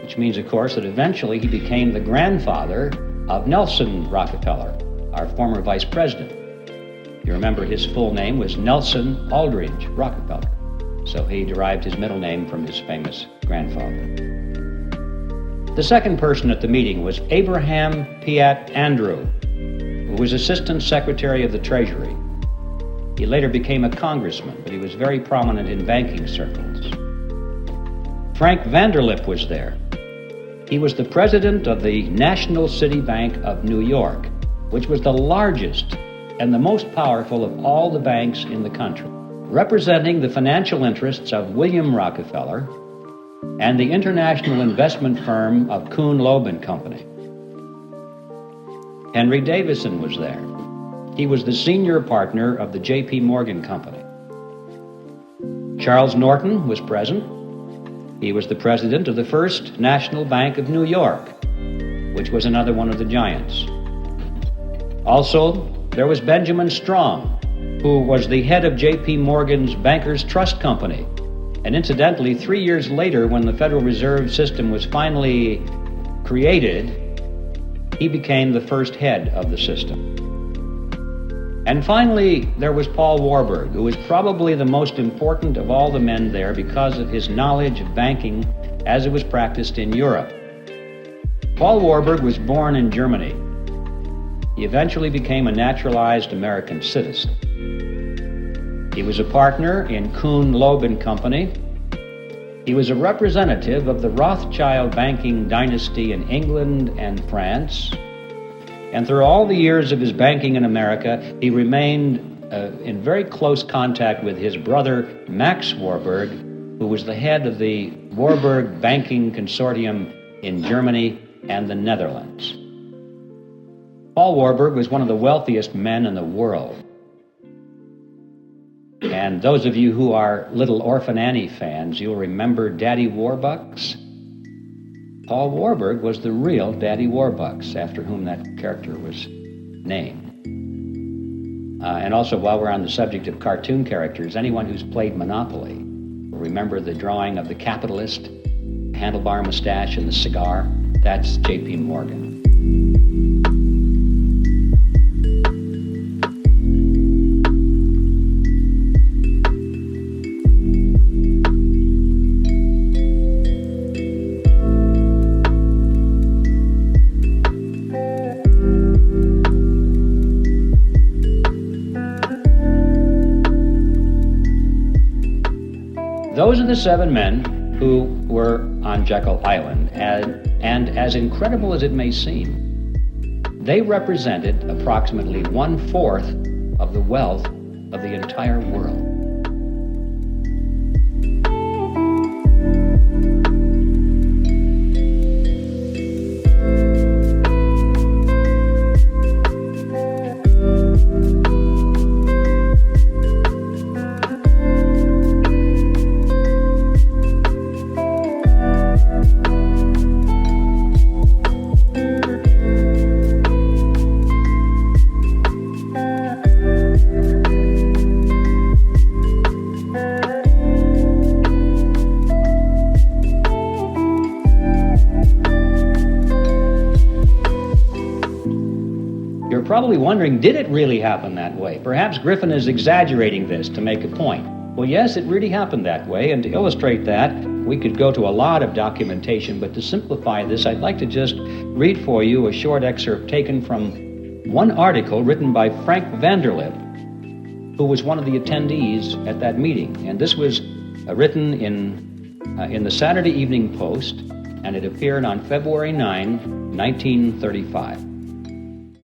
which means, of course, that eventually he became the grandfather of Nelson Rockefeller, our former vice president. You remember his full name was Nelson Aldrich Rockefeller, so he derived his middle name from his famous grandfather. The second person at the meeting was Abraham Piatt Andrew, who was Assistant Secretary of the Treasury. He later became a congressman, but he was very prominent in banking circles. Frank Vanderlip was there. He was the president of the National City Bank of New York, which was the largest and the most powerful of all the banks in the country, representing the financial interests of William Rockefeller and the international investment firm of Kuhn, Loeb and Company. Henry Davison was there. He was the senior partner of the J.P. Morgan Company. Charles Norton was present. He was the president of the First National Bank of New York, which was another one of the giants. Also, there was Benjamin Strong, who was the head of J.P. Morgan's Bankers Trust Company. And incidentally, 3 years later, when the Federal Reserve System was finally created, he became the first head of the system. And finally, there was Paul Warburg, who was probably the most important of all the men there because of his knowledge of banking as it was practiced in Europe. Paul Warburg was born in Germany. He eventually became a naturalized American citizen. He was a partner in Kuhn, Loeb and Company. He was a representative of the Rothschild banking dynasty in England and France. And through all the years of his banking in America, he remained in very close contact with his brother, Max Warburg, who was the head of the Warburg Banking Consortium in Germany and the Netherlands. Paul Warburg was one of the wealthiest men in the world. And those of you who are Little Orphan Annie fans, you'll remember Daddy Warbucks. Paul Warburg was the real Daddy Warbucks, after whom that character was named. And also, while we're on the subject of cartoon characters, anyone who's played Monopoly will remember the drawing of the capitalist, handlebar mustache and the cigar. That's J.P. Morgan. Those are the 7 men who were on Jekyll Island, and as incredible as it may seem, they represented approximately 1/4 of the wealth of the entire world. Probably wondering, did it really happen that way? Perhaps Griffin is exaggerating this to make a point. Well, yes, it really happened that way, and to illustrate that, we could go to a lot of documentation, but to simplify this, I'd like to just read for you a short excerpt taken from one article written by Frank Vanderlip, who was one of the attendees at that meeting. And this was written in the Saturday Evening Post, and it appeared on February 9, 1935.